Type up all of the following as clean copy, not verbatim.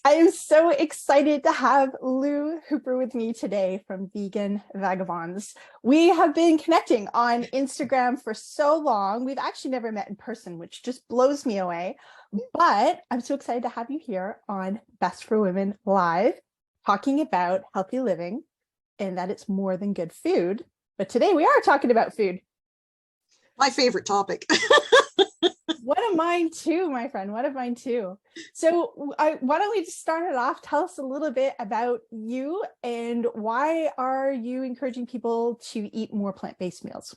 I am so excited to have Lou Hooper with me today from Vegan Vagabonds. We have been connecting on Instagram for so long. We've actually never met in person, which just blows me away. But I'm so excited to have you here on Best for Women Live, talking about healthy living and that it's more than good food. But today we are talking about food. My favorite topic. One of mine too, my friend. One of mine too. So why don't we just start it off? Tell us a little bit about you and why are you encouraging people to eat more plant-based meals?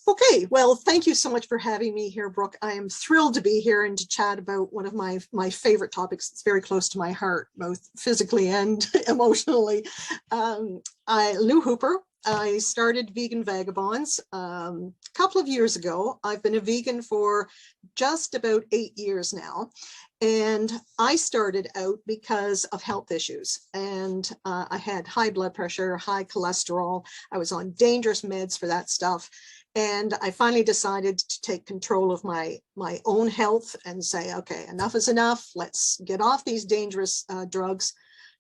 Okay, well, thank you so much for having me here, Brooke. I am thrilled to be here and to chat about one of my favorite topics. It's very close to my heart, both physically and emotionally. Lou Hooper. I started Vegan Vagabonds a couple of years ago. I've been a vegan for just about 8 years now. And I started out because of health issues. And I had high blood pressure, high cholesterol. I was on dangerous meds for that stuff. And I finally decided to take control of my own health and say, okay, enough is enough. Let's get off these dangerous drugs.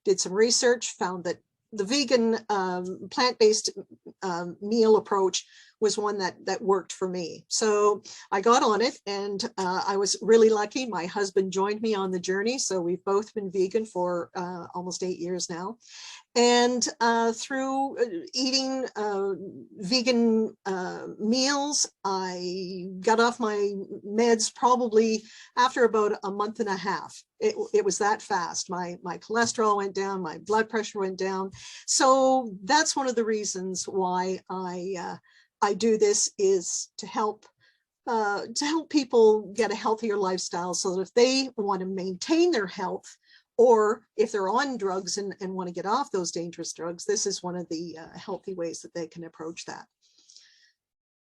Did some research, found that the vegan plant-based meal approach was one that worked for me. So I got on it, and I was really lucky. My husband joined me on the journey. So we've both been vegan for almost 8 years now. And through eating vegan meals, I got off my meds probably after about a month and a half. It was that fast. My cholesterol went down, my blood pressure went down. So that's one of the reasons why I do this, is to help people get a healthier lifestyle, so that if they want to maintain their health, or if they're on drugs and want to get off those dangerous drugs, this is one of the healthy ways that they can approach that.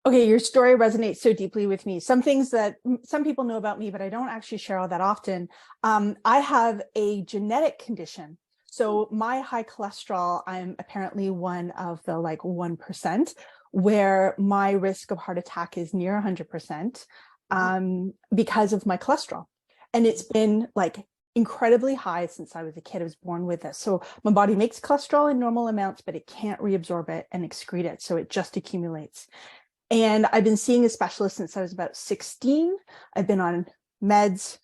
Okay, your story resonates so deeply with me. Some things that some people know about me, but I don't actually share all that often. I have a genetic condition. So my high cholesterol, I'm apparently one of the 1%, where my risk of heart attack is near 100% because of my cholesterol. And it's been incredibly high since I was a kid. I was born with this. So my body makes cholesterol in normal amounts, but it can't reabsorb it and excrete it. So it just accumulates. And I've been seeing a specialist since I was about 16. I've been on meds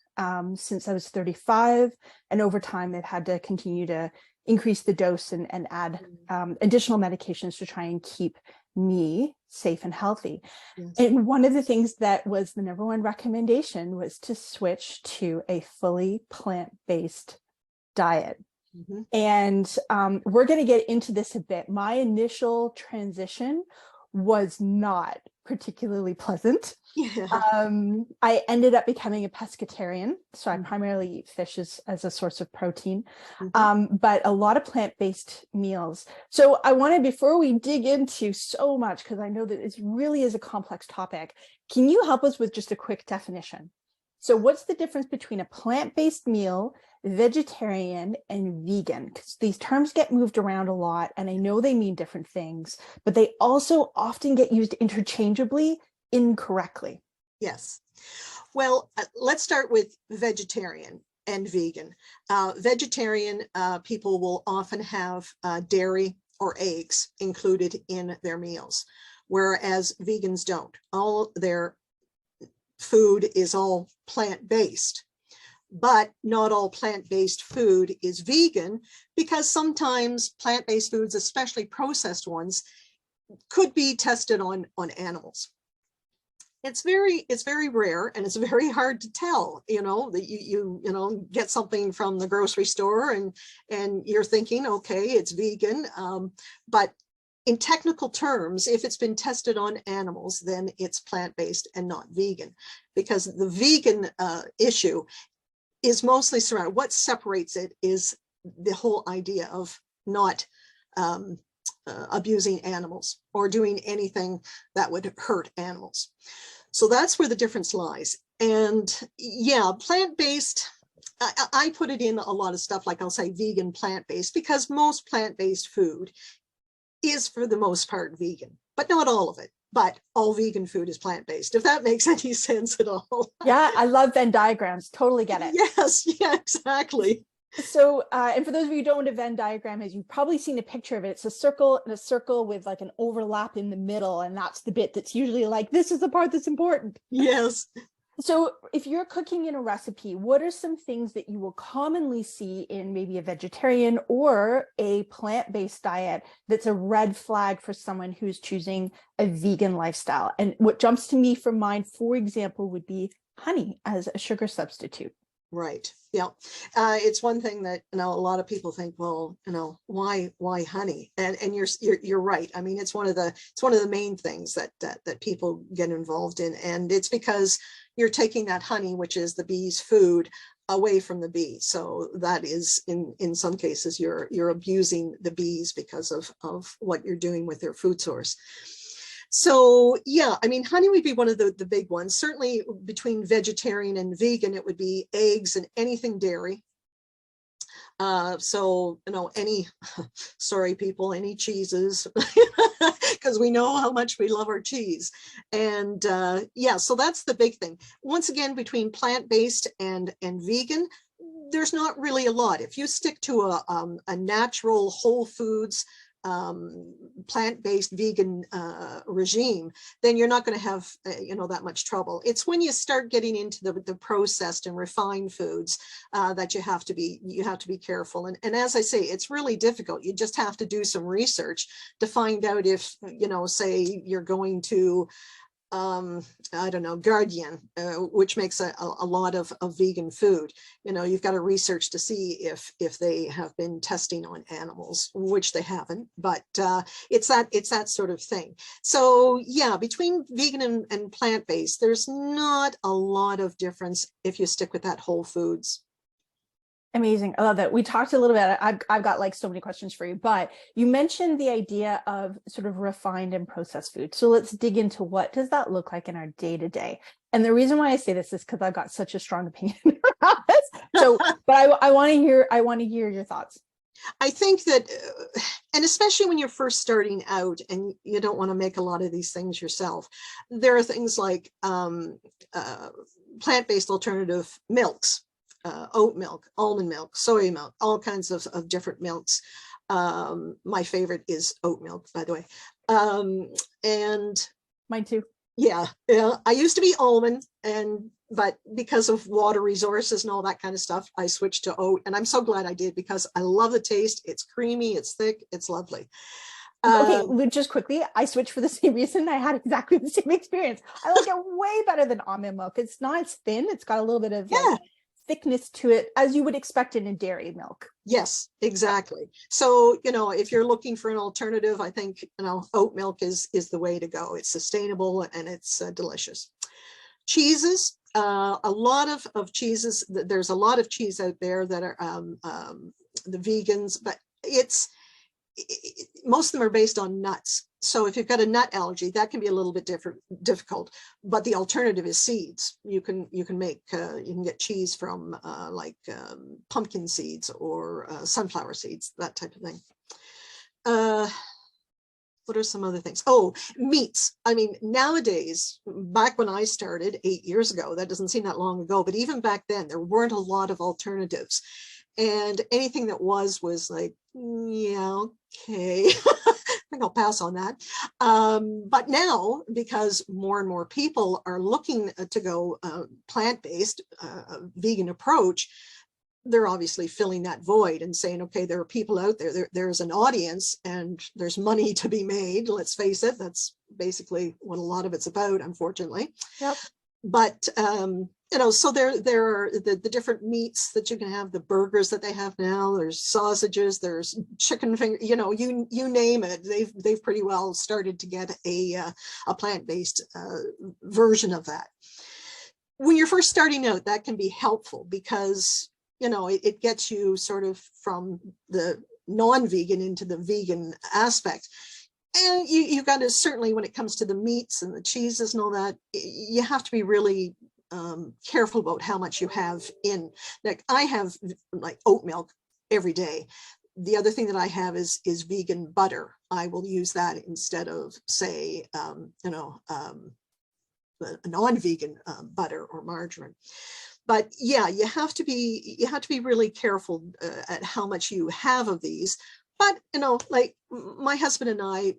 since I was 35. And over time, they've had to continue to increase the dose and add additional medications to try and keep me safe and healthy. Yes. And one of the things that was the number one recommendation was to switch to a fully plant-based diet. Mm-hmm. And we're going to get into this a bit. My initial transition was not particularly pleasant. Yeah. I ended up becoming a pescatarian. So I primarily eat fish as a source of protein, but a lot of plant-based meals. So I wanted, before we dig into so much, because I know that it really is a complex topic, can you help us with just a quick definition? So what's the difference between a plant-based meal, vegetarian, and vegan? Because these terms get moved around a lot, and I know they mean different things, but they also often get used interchangeably incorrectly. Yes. Well, let's start with vegetarian and vegan. Vegetarian people will often have dairy or eggs included in their meals, whereas vegans don't. All their food is all plant-based, but not all plant-based food is vegan, because sometimes plant-based foods, especially processed ones, could be tested on animals. It's very rare, and it's very hard to tell, that you get something from the grocery store and you're thinking, okay, it's vegan, but in technical terms, if it's been tested on animals, then it's plant-based and not vegan, because the vegan issue is mostly surrounded. What separates it is the whole idea of not abusing animals or doing anything that would hurt animals. So that's where the difference lies. And yeah, plant-based, I put it in a lot of stuff, like I'll say vegan plant-based, because most plant-based food is for the most part vegan, but not all of it. but all vegan food is plant-based, if that makes any sense at all. Yeah, I love Venn diagrams. Totally get it. Yes, yeah, exactly. So, and for those of you who don't know what a Venn diagram is, you've probably seen a picture of it. It's a circle and a circle with like an overlap in the middle. And that's the bit that's usually like, this is the part that's important. Yes. So if you're cooking in a recipe, what are some things that you will commonly see in maybe a vegetarian or a plant-based diet that's a red flag for someone who's choosing a vegan lifestyle? And what jumps to me from mind, for example, would be honey as a sugar substitute. Right. Yeah. It's one thing that, a lot of people think, well, why honey? And you're right. I mean, it's one of the main things that people get involved in. And it's because you're taking that honey, which is the bee's food, away from the bee. So that is in some cases you're abusing the bees because of what you're doing with their food source. So yeah, I mean, honey would be one of the big ones. Certainly between vegetarian and vegan, it would be eggs and anything dairy. So, sorry people, any cheeses, because we know how much we love our cheese. And yeah, so that's the big thing. Once again, between plant-based and vegan, there's not really a lot. If you stick to a natural whole foods plant-based vegan regime, then you're not going to have that much trouble. It's when you start getting into the processed and refined foods that you have to be careful. And as I say, it's really difficult. You just have to do some research to find out if say you're going to I don't know, Guardian, which makes a lot of vegan food. You've got to research to see if they have been testing on animals, which they haven't, but it's that sort of thing. So yeah, between vegan and plant-based, there's not a lot of difference if you stick with that whole foods. Amazing. I love that. We talked a little bit. I've got like so many questions for you, but you mentioned the idea of sort of refined and processed food. So let's dig into what does that look like in our day to day. And the reason why I say this is because I've got such a strong opinion about this. So, but I want to hear your thoughts. I think that, and especially when you're first starting out and you don't want to make a lot of these things yourself, there are things like plant-based alternative milks. Oat milk, almond milk, soy milk, all kinds of different milks. My favorite is oat milk, by the way. And mine too. Yeah, I used to be almond, but because of water resources and all that kind of stuff, I switched to oat, and I'm so glad I did because I love the taste. It's creamy, it's thick, it's lovely. Okay, just quickly, I switched for the same reason. I had exactly the same experience. I like it way better than almond milk. It's not as thin. It's got a little bit of thickness to it, as you would expect in a dairy milk. Yes, exactly. So, if you're looking for an alternative, I think, oat milk is the way to go. It's sustainable and it's delicious. Cheeses, a lot of cheeses. There's a lot of cheese out there that are the vegans, but most of them are based on nuts. So if you've got a nut allergy, that can be a little bit difficult. But the alternative is seeds. You can get cheese from pumpkin seeds or sunflower seeds, that type of thing. What are some other things? Oh, meats. I mean, nowadays, back when I started 8 years ago, that doesn't seem that long ago, but even back then, there weren't a lot of alternatives. And anything that was like, yeah, okay, I think I'll pass on that. But now, because more and more people are looking to go plant-based, vegan approach, they're obviously filling that void and saying, okay, there are people out there, there's an audience and there's money to be made. Let's face it, that's basically what a lot of it's about, unfortunately. Yep. But so there are the different meats that you can have, the burgers that they have now. There's sausages, there's chicken finger, you name it. They've pretty well started to get a plant-based version of that. When you're first starting out, that can be helpful because it gets you sort of from the non-vegan into the vegan aspect. And you got to, certainly when it comes to the meats and the cheeses and all that, you have to be really careful about how much you have in. Like I have like oat milk every day. The other thing that I have is vegan butter. I will use that instead of, say, a non-vegan butter or margarine. But yeah, you have to be really careful at how much you have of these. But, like my husband and I,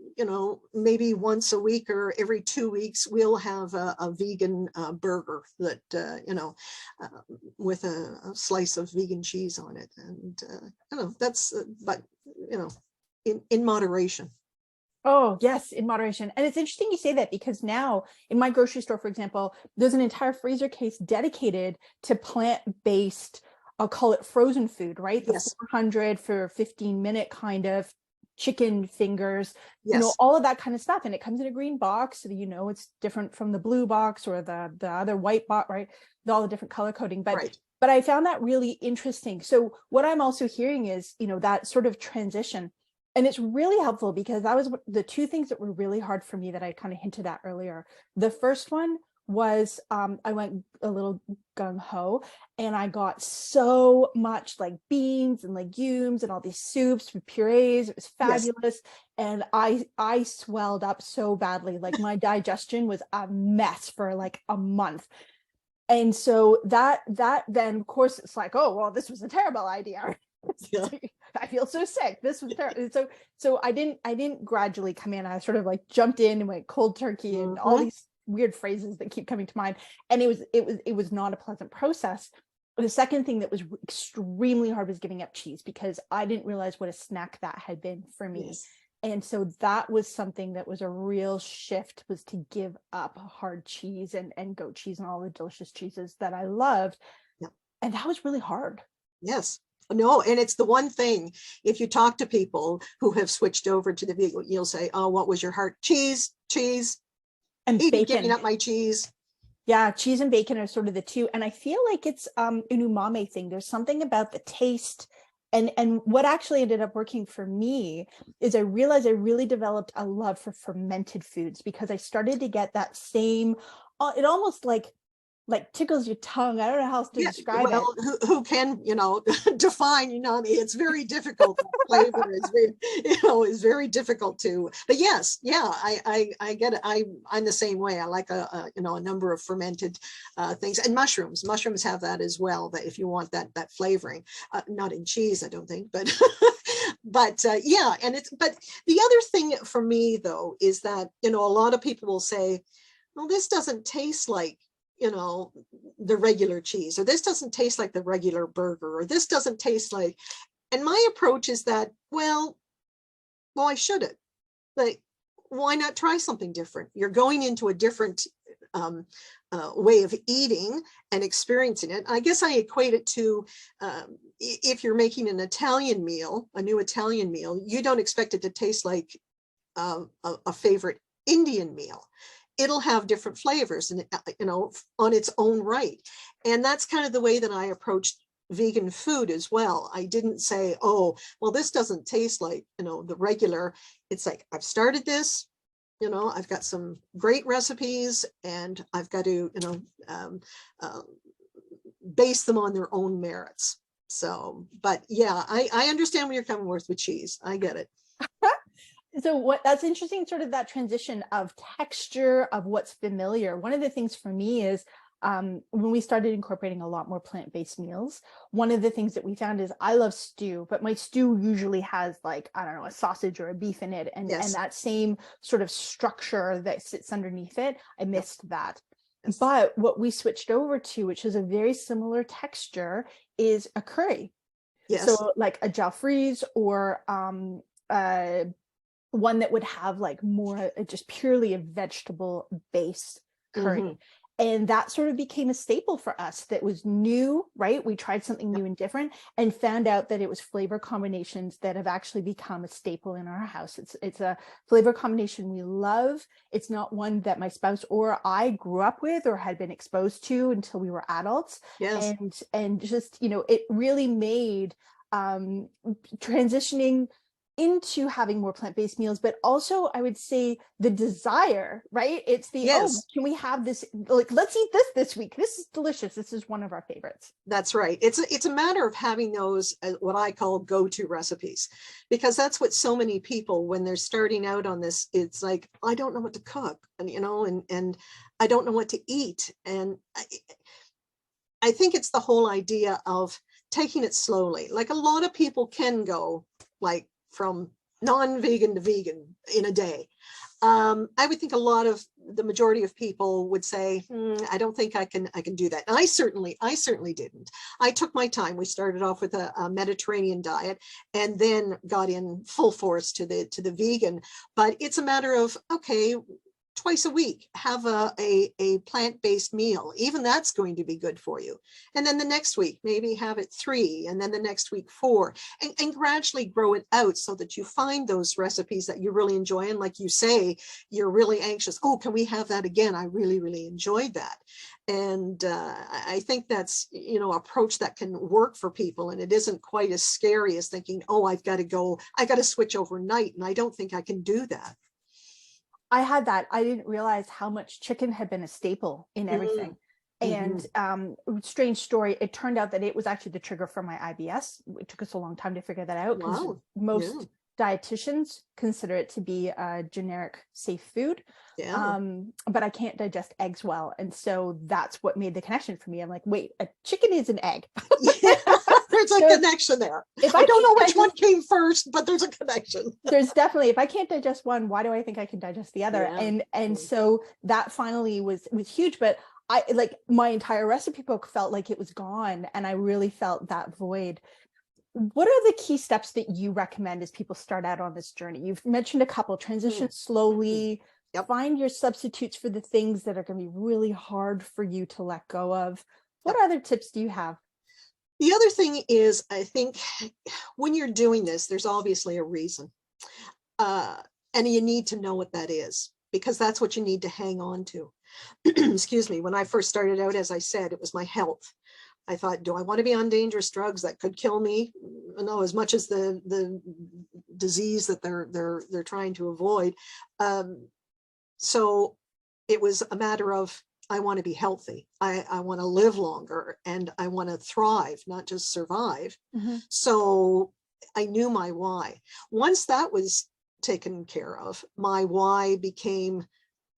maybe once a week or every 2 weeks, we'll have a vegan burger that, with a slice of vegan cheese on it. And, that's, but, in moderation. Oh, yes, in moderation. And it's interesting you say that, because now in my grocery store, for example, there's an entire freezer case dedicated to plant-based, I'll call it frozen food, right? The Yes. 400 for 15-minute kind of chicken fingers, Yes. all of that kind of stuff. And it comes in a green box, so it's different from the blue box or the other white box, right? All the different color coding. Right. But I found that really interesting. So what I'm also hearing is, that sort of transition. And it's really helpful, because that was the two things that were really hard for me that I kind of hinted at earlier. The first one was I went a little gung-ho, and I got so much like beans and legumes and all these soups and purees. It was fabulous. Yes. And I swelled up so badly. Like my digestion was a mess for like a month. And so that then, of course, it's like, oh, well, this was a terrible idea. Yeah. I feel so sick. This was terrible. So I didn't gradually come in. I sort of like jumped in and went cold turkey and all these weird phrases that keep coming to mind. And it was not a pleasant process. The second thing that was extremely hard was giving up cheese, because I didn't realize what a snack that had been for me. Yes. And so that was something that was a real shift, was to give up hard cheese and goat cheese and all the delicious cheeses that I loved. Yeah. And that was really hard. Yes. No, and it's the one thing, if you talk to people who have switched over to the vegan, you'll say, oh, what was your heart? Cheese, and bacon. Giving up my cheese. Yeah, cheese and bacon are sort of the two. And I feel like it's an umami thing. There's something about the taste. And what actually ended up working for me is I realized I really developed a love for fermented foods, because I started to get that same, it almost like tickles your tongue. I don't know how else to describe it. Who can, define, it's very difficult. Flavor is very difficult to, but yes, yeah, I get it. I'm the same way. I like a number of fermented things, and mushrooms have that as well, that if you want that flavoring, not in cheese, I don't think, but yeah. And but the other thing for me though, is that, a lot of people will say, well, this doesn't taste like, the regular cheese, or this doesn't taste like the regular burger, or this doesn't taste like, and my approach is that, well, why should it? Like, why not try something different? You're going into a different way of eating and experiencing it. I guess I equate it to, if you're making an Italian meal, a new Italian meal, you don't expect it to taste like a favorite Indian meal. It'll have different flavors, and on its own right. And that's kind of the way that I approached vegan food as well. I didn't say, oh, well, this doesn't taste like, the regular. It's like, I've started this, I've got some great recipes, and I've got to, base them on their own merits. So, but yeah, I understand where you're coming with cheese. I get it. So that's interesting, sort of that transition of texture of what's familiar. One of the things for me is when we started incorporating a lot more plant-based meals, one of the things that we found is I love stew, but my stew usually has like, I don't know, a sausage or a beef in it. And, yes. And that same sort of structure that sits underneath it, I missed that. Yes. But what we switched over to, which is a very similar texture, is a curry. Yes. So like a jalfrezi, or one that would have like more just purely a vegetable based curry. Mm-hmm. And that sort of became a staple for us that was new, right? We tried something new and different, and found out that it was flavor combinations that have actually become a staple in our house. It's a flavor combination we love. It's not one that my spouse or I grew up with or had been exposed to until we were adults. Yes. And just, it really made transitioning into having more plant-based meals, but also I would say the desire, right? It's the, oh, Yes, can we have this? Like, let's eat this week. This is delicious. This is one of our favorites. that's right. It's a matter of having those what I call go-to recipes, because that's what so many people, when they're starting out on this, it's like, I don't know what to cook, and and I don't know what to eat. And I think it's the whole idea of taking it slowly. Like, a lot of people can go like from non-vegan to vegan in a day. I would think the majority of people would say, I don't think I can do that. And I certainly didn't. I took my time. We started off with a Mediterranean diet and then got in full force to the vegan. But it's a matter of, okay, twice a week, have a plant-based meal. Even that's going to be good for you. And then the next week, maybe have it 3, and then the next week 4, and gradually grow it out so that you find those recipes that you really enjoy. And like you say, you're really anxious. Oh, can we have that again? I really enjoyed that. And I think that's, approach that can work for people. And it isn't quite as scary as thinking, oh, I got to switch overnight. And I don't think I can do that. I had that. I didn't realize how much chicken had been a staple in everything. And strange story, it turned out that it was actually the trigger for my IBS. It took us a long time to figure that out, because Wow. most dietitians consider it to be a generic safe food. Yeah. But I can't digest eggs well. And so that's what made the connection for me. I'm like, wait, a chicken is an egg. Yeah, there's a So connection there. if I don't know which digest, one came first, but there's a connection. there's definitely, if I can't digest one, why do I think I can digest the other? Yeah. And so that finally was huge. But I, like, my entire recipe book felt like it was gone, and I really felt that void. What are the key steps that you recommend as people start out on this journey? You've mentioned a couple: transition slowly, Yep. find your substitutes for the things that are going to be really hard for you to let go of. What Yep. other tips do you have? The other thing is, I think when you're doing this, there's obviously a reason. And you need to know what that is, because that's what you need to hang on to. Excuse me. When I first started out, as I said, it was my health. I thought, do I want to be on dangerous drugs that could kill me? No, as much as the disease that they're trying to avoid. So it was a matter of, I want to be healthy. I want to live longer, and I want to thrive, not just survive. So I knew my why. Once that was taken care of, my why became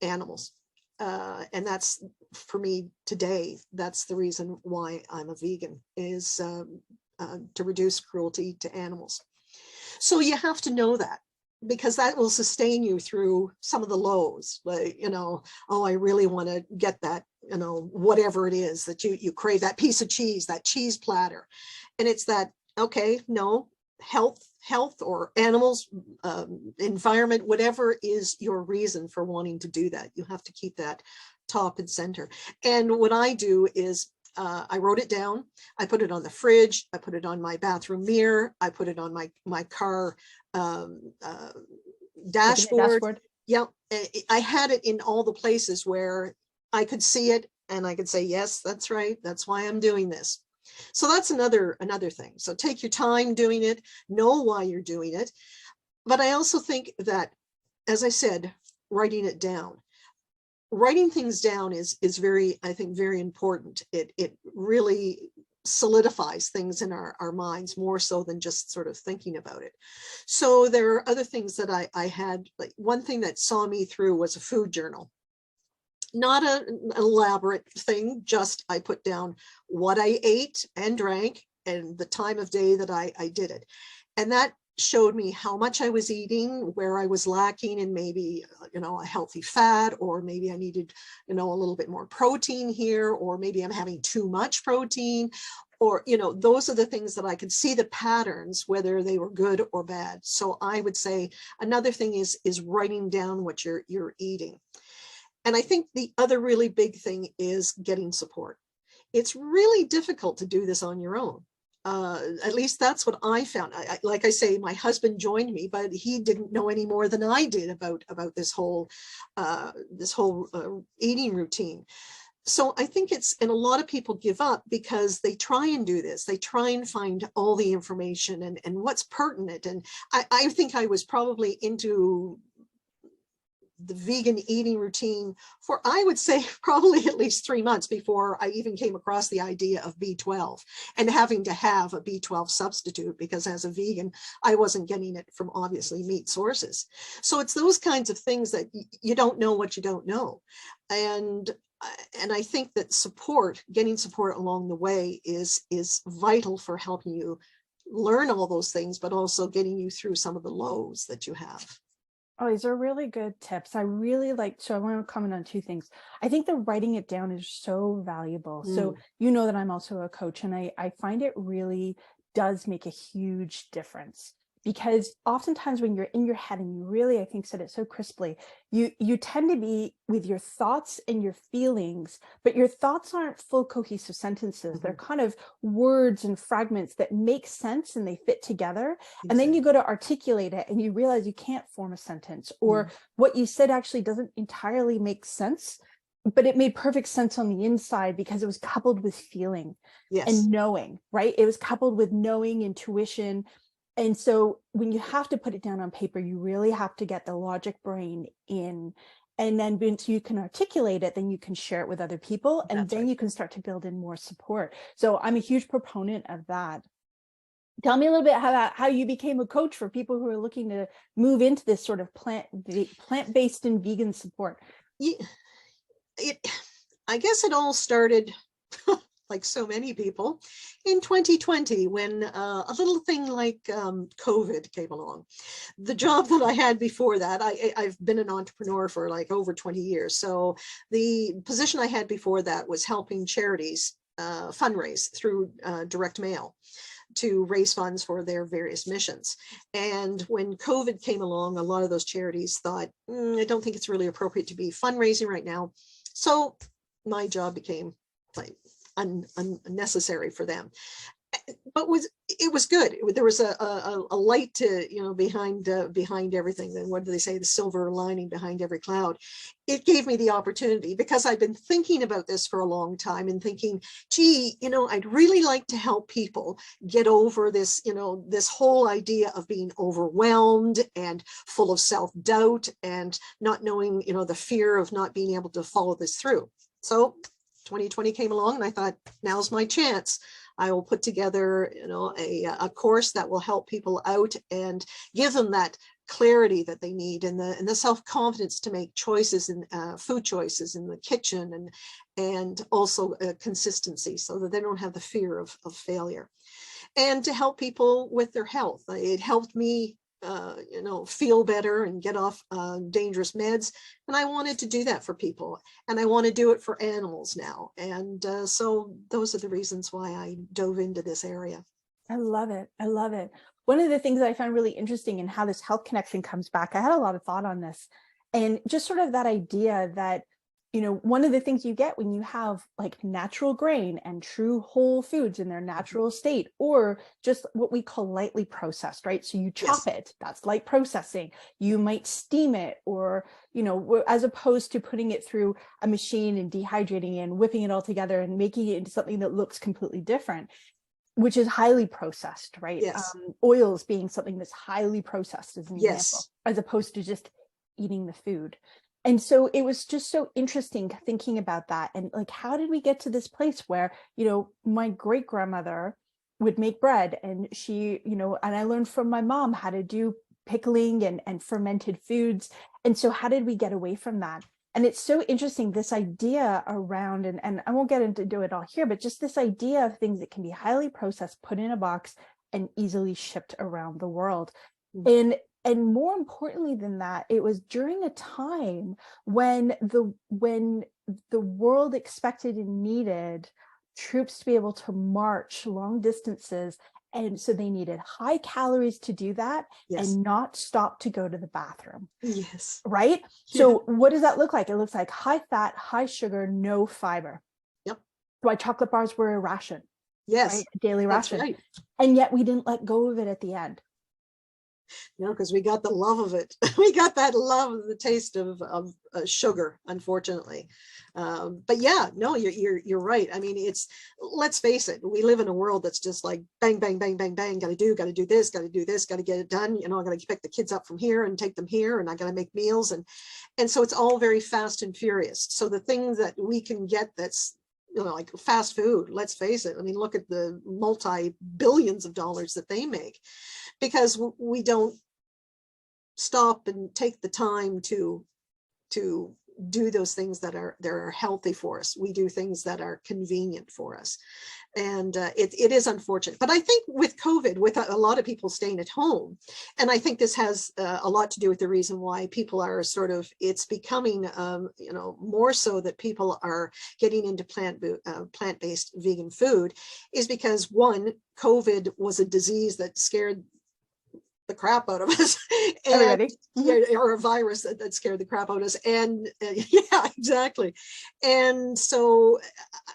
animals. And that's, for me today, that's the reason why I'm a vegan, is to reduce cruelty to animals. So you have to know that, because that will sustain you through some of the lows. Like, oh, I really want to get that, whatever it is that you crave, that piece of cheese, that cheese platter. And it's that, okay, no, health or animals, environment, whatever is your reason for wanting to do that, you have to keep that top and center. And what I do is, I wrote it down. I put it on the fridge. I put it on my bathroom mirror. I put it on my car dashboard. Yeah, I had it in all the places where I could see it, and I could say, yes, that's right. That's why I'm doing this. So that's another thing. So take your time doing it, know why you're doing it. But I also think that, as I said, writing things down is very, I think, very important. It really solidifies things in our minds, more so than just sort of thinking about it. So there are other things that I had. Like, one thing that saw me through was a food journal. Not an elaborate thing, just I put down what I ate and drank and the time of day that I did it. And that showed me how much I was eating, where I was lacking in maybe, a healthy fat, or maybe I needed, a little bit more protein here, or maybe I'm having too much protein, or, those are the things that I could see the patterns, whether they were good or bad. So I would say another thing is writing down what you're eating. And I think the other really big thing is getting support. It's really difficult to do this on your own. At least that's what I found. Like I say, my husband joined me, but he didn't know any more than I did about this whole eating routine. So I think and a lot of people give up because they try and do this. They try and find all the information and what's pertinent. And I think I was probably into the vegan eating routine for, I would say, probably at least 3 months before I even came across the idea of B12 and having to have a B12 substitute, because as a vegan, I wasn't getting it from obviously meat sources. So it's those kinds of things that you don't know what you don't know. And I think that getting support along the way is vital for helping you learn all those things, but also getting you through some of the lows that you have. Oh, these are really good tips. I really like, so I want to comment on two things. I think the writing it down is so valuable. So you know that I'm also a coach, and I find it really does make a huge difference, because oftentimes when you're in your head, and you really, I think, said it so crisply, you tend to be with your thoughts and your feelings, but your thoughts aren't full cohesive sentences. They're kind of words and fragments that make sense and they fit together. And then you go to articulate it and you realize you can't form a sentence, or what you said actually doesn't entirely make sense, but it made perfect sense on the inside because it was coupled with feeling and knowing, right? It was coupled with knowing, intuition. And so when you have to put it down on paper, you really have to get the logic brain in. And then once you can articulate it, then you can share it with other people. And then you can start to build in more support. So I'm a huge proponent of that. Tell me a little bit how you became a coach for people who are looking to move into this sort of plant-based and vegan support. I guess it all started like so many people in 2020, when a little thing like COVID came along. The job that I had before that, I've been an entrepreneur for like over 20 years. So the position I had before that was helping charities fundraise through direct mail to raise funds for their various missions. And when COVID came along, a lot of those charities thought, I don't think it's really appropriate to be fundraising right now. So my job became like unnecessary for them. But it was good. There was a light to, behind everything. Then what do they say? The silver lining behind every cloud. It gave me the opportunity, because I've been thinking about this for a long time and thinking, gee, I'd really like to help people get over this, this whole idea of being overwhelmed and full of self-doubt and not knowing, the fear of not being able to follow this through. So 2020 came along and I thought, now's my chance. I will put together, a course that will help people out and give them that clarity that they need, and the self-confidence to make choices in food choices in the kitchen, and also consistency, so that they don't have the fear of failure, and to help people with their health. It helped me feel better and get off dangerous meds. And I wanted to do that for people, and I want to do it for animals now. And so those are the reasons why I dove into this area. I love it. I love it. One of the things that I found really interesting in how this health connection comes back, I had a lot of thought on this, and just sort of that idea that, one of the things you get when you have like natural grain and true whole foods in their natural state, or just what we call lightly processed, right? So you chop it, that's light processing. You might steam it, or, as opposed to putting it through a machine and dehydrating it and whipping it all together and making it into something that looks completely different, which is highly processed, right? Oils being something that's highly processed as an example, as opposed to just eating the food. And so it was just so interesting thinking about that. And like, how did we get to this place where, my great grandmother would make bread, and she, and I learned from my mom how to do pickling and fermented foods. And so how did we get away from that? And it's so interesting, this idea around, and I won't get into it all here, but just this idea of things that can be highly processed, put in a box, and easily shipped around the world. And more importantly than that, it was during a time when the world expected and needed troops to be able to march long distances. And so they needed high calories to do that, and not stop to go to the bathroom. Right? So what does that look like? It looks like high fat, high sugar, no fiber. Why chocolate bars were a ration. Right? A daily ration. And yet we didn't let go of it at the end. No, because we got the love of it. We got that love of the taste of sugar, unfortunately. But yeah, no, you're right. I mean, let's face it, we live in a world that's just like bang, bang, bang, bang, bang. Got to do this, got to do this, got to get it done. You know, I got to pick the kids up from here and take them here, and I got to make meals, and so it's all very fast and furious. So the things that we can get that's, you know, like fast food, let's face it. I mean, look at the multi-billions of dollars that they make, because we don't stop and take the time to do those things that are healthy for us. We do things that are convenient for us, and it is unfortunate. But I think with COVID, with a lot of people staying at home, and I think this has a lot to do with the reason why people are sort of, it's becoming you know, more so that people are getting into plant-based vegan food, is because one, COVID was a disease that scared the crap out of us, and Everybody. yeah, or a virus that scared the crap out of us, and yeah, exactly. And so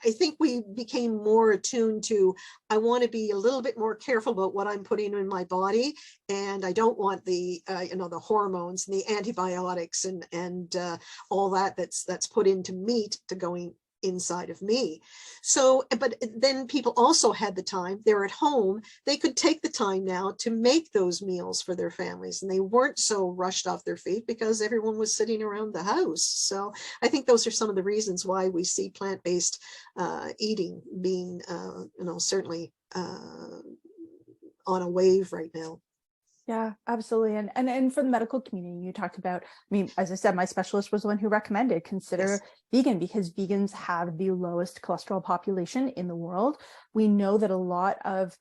I think we became more attuned to, I want to be a little bit more careful about what I'm putting in my body, and I don't want the you know, the hormones and the antibiotics and all that's put into meat to going inside of me. So, but then people also had the time, they're at home, they could take the time now to make those meals for their families, and they weren't so rushed off their feet because everyone was sitting around the house. So I think those are some of the reasons why we see plant-based eating being you know, certainly on a wave right now. Yeah, absolutely. And for the medical community, you talked about, I mean, as I said, my specialist was the one who recommended consider Yes. vegan, because vegans have the lowest cholesterol population in the world. We know that a lot of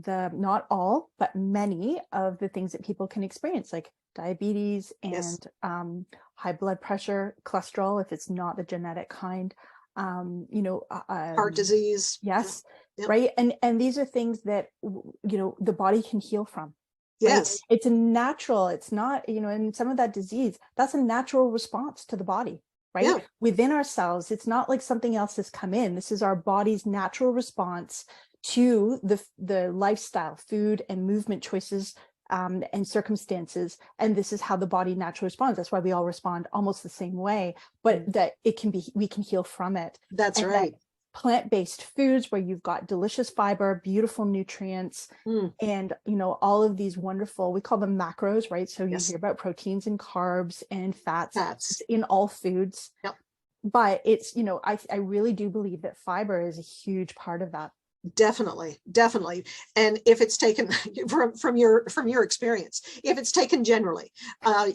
not all, but many of the things that people can experience, like diabetes Yes. and high blood pressure, cholesterol, if it's not the genetic kind, you know, Heart disease. yes, Yep. right. And these are things that, you know, the body can heal from. Right. Yes. It's a natural, it's not, you know, and some of that disease, that's a natural response to the body, right? Yeah. Within ourselves, it's not like something else has come in. This is our body's natural response to the lifestyle, food and movement choices and circumstances. And this is how the body naturally responds. That's why we all respond almost the same way, but that it can be, we can heal from it. That's And right. plant-based foods where you've got delicious fiber, beautiful nutrients, Mm. and you know, all of these wonderful, we call them macros, right? So you Yes. hear about proteins and carbs and fats. Fats. It's in all foods. Yep. But it's, you know, I really do believe that fiber is a huge part of that. Definitely, definitely. And if it's taken from your experience, if it's taken generally,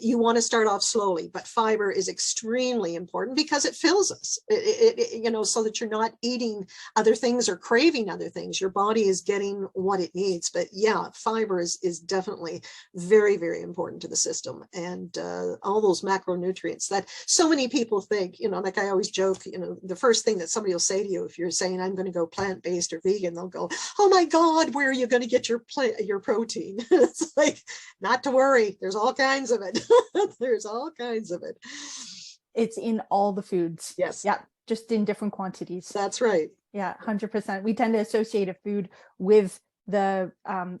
you want to start off slowly, but fiber is extremely important because it fills us, you know, so that you're not eating other things or craving other things. Your body is getting what it needs. But yeah, fiber is definitely very, very important to the system, and all those macronutrients that so many people think, you know, like I always joke, you know, the first thing that somebody will say to you if you're saying I'm going to go plant-based or vegan, they'll go, oh my God, where are you going to get your protein? It's like, not to worry, there's all kinds of it. There's all kinds of it. It's in all the foods. Yes. Yeah, just in different quantities. That's right. Yeah, 100%. We tend to associate a food with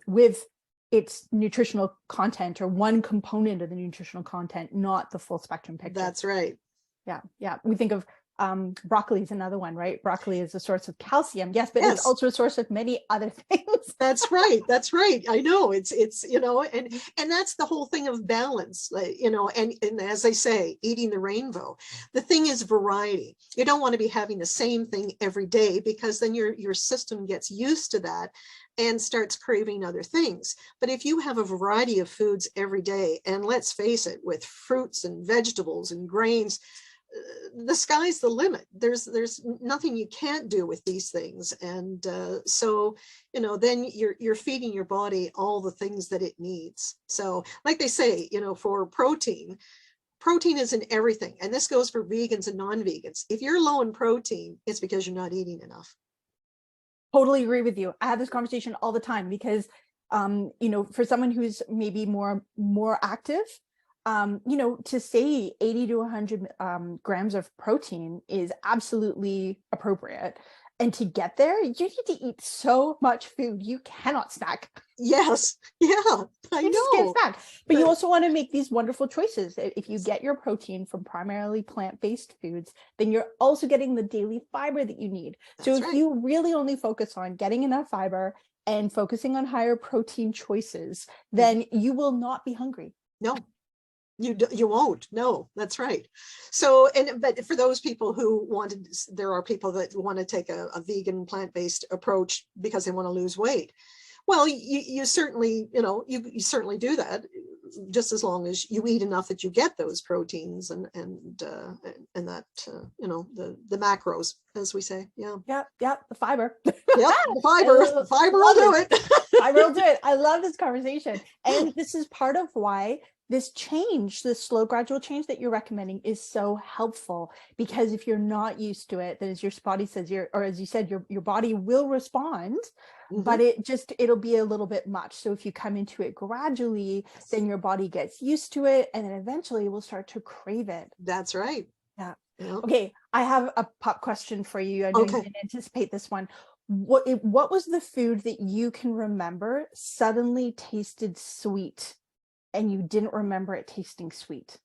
with its nutritional content, or one component of the nutritional content, not the full spectrum picture. That's right. Yeah, yeah. We think of broccoli is another one, right? Broccoli is a source of calcium, yes, but Yes. it's also a source of many other things. That's right. That's right. I know, it's you know, and that's the whole thing of balance, you know, and as I say, eating the rainbow. The thing is variety. You don't want to be having the same thing every day, because then your system gets used to that and starts craving other things. But if you have a variety of foods every day, and let's face it, with fruits and vegetables and grains, the sky's the limit. There's nothing you can't do with these things, and so, you know, then you're feeding your body all the things that it needs. So like they say, you know, for protein is in everything, and this goes for vegans and non-vegans. If you're low in protein, it's because you're not eating enough. Totally agree with you. I have this conversation all the time because you know, for someone who's maybe more active, you know, to say 80 to 100 grams of protein is absolutely appropriate. And to get there, you need to eat so much food. You cannot snack. Yes. Yeah, I You just can't know. snack. But you also want to make these wonderful choices. If you get your protein from primarily plant-based foods, then you're also getting the daily fiber that you need. So That's if right. you really only focus on getting enough fiber and focusing on higher protein choices, then you will not be hungry. No, you won't. No, that's right. So, but for those people who wanted, there are people that want to take a vegan plant-based approach because they want to lose weight. Well, you certainly, you certainly do that, just as long as you eat enough that you get those proteins and that the macros, as we say. Yeah. Yep. The fiber. Yep. The fiber will do it. Fiber will do it. I love this conversation. And this is part of why this change, this slow gradual change that you're recommending is so helpful, because if you're not used to it, then as your body says, or as you said, your body will respond, but it'll be a little bit much. So if you come into it gradually, then your body gets used to it, and then eventually it will start to crave it. That's right. Yeah. Yeah. Okay. I have a pop question for you. I know you didn't anticipate this one. What was the food that you can remember suddenly tasted sweet and you didn't remember it tasting sweet?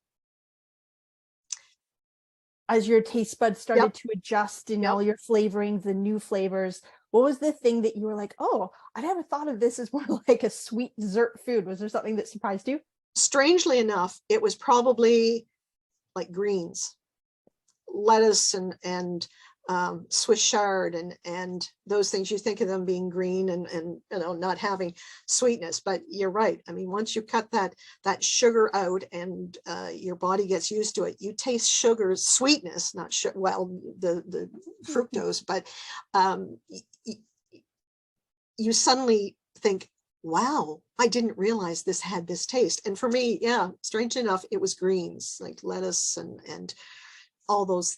As your taste buds started to adjust in all your flavorings, the new flavors, what was the thing that you were like, oh, I never thought of this as more like a sweet dessert food? Was there something that surprised you? Strangely enough, it was probably like greens, lettuce and Swiss chard and those things. You think of them being green and not having sweetness, but you're right. I mean, once you cut that sugar out and your body gets used to it, you taste sugar's sweetness, not the fructose, but you suddenly think, wow, I didn't realize this had this taste. And for me, yeah, strange enough, it was greens like lettuce and all those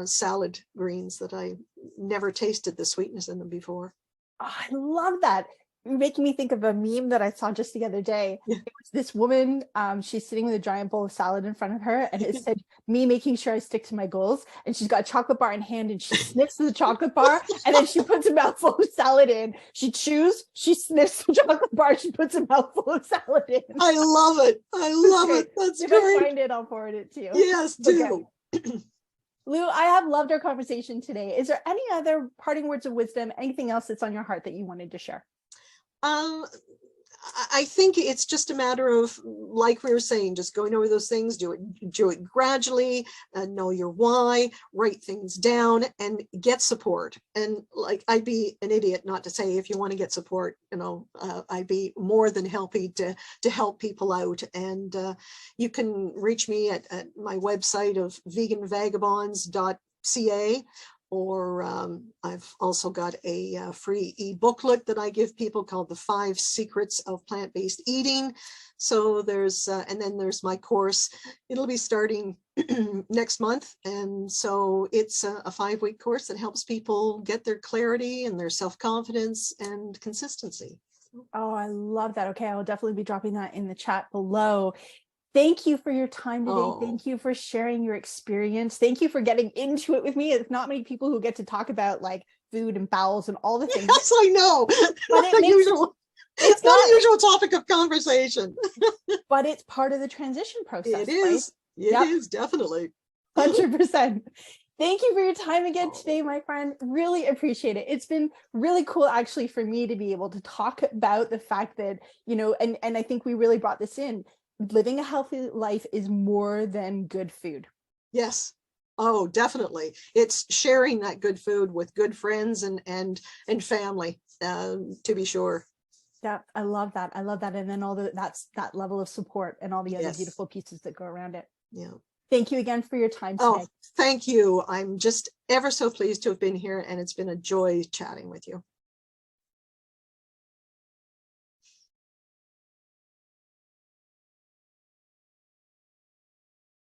salad greens that I never tasted the sweetness in them before. Oh, I love that. You're making me think of a meme that I saw just the other day. Yeah. It was this woman, she's sitting with a giant bowl of salad in front of her, and it said, me making sure I stick to my goals. And she's got a chocolate bar in hand, and she sniffs the chocolate bar, and then she puts a mouthful of salad in. She chews, she sniffs the chocolate bar, she puts a mouthful of salad in. I love it. I love it. That's if great. I find it, I'll forward it to you. Yes, do. Lou, I have loved our conversation today. Is there any other parting words of wisdom, anything else that's on your heart that you wanted to share? I think it's just a matter of, like we were saying, just going over those things, do it gradually, know your why, write things down, and get support. And like, I'd be an idiot not to say, if you want to get support, I'd be more than happy to help people out. And you can reach me at my website of veganvagabonds.ca. Or I've also got a free e-booklet that I give people called The 5 Secrets of Plant-Based Eating. So there's, and then there's my course. It'll be starting next month. And so it's a 5-week course that helps people get their clarity and their self-confidence and consistency. Oh, I love that. Okay, I will definitely be dropping that in the chat below. Thank you for your time today. Oh. Thank you for sharing your experience. Thank you for getting into it with me. It's not many people who get to talk about like food and bowels and all the things. Yes, I know. But it's not a usual topic of conversation. But it's part of the transition process. It is. Right? It is, definitely. 100%. Thank you for your time again today, my friend. Really appreciate it. It's been really cool actually for me to be able to talk about the fact that, and I think we really brought this in. Living a healthy life is more than good food. Yes. Oh, definitely. It's sharing that good food with good friends and family, to be sure. Yeah, I love that. I love that. And then that level of support and all the other beautiful pieces that go around it. Yeah. Thank you again for your time today. Oh, thank you. I'm just ever so pleased to have been here, and it's been a joy chatting with you.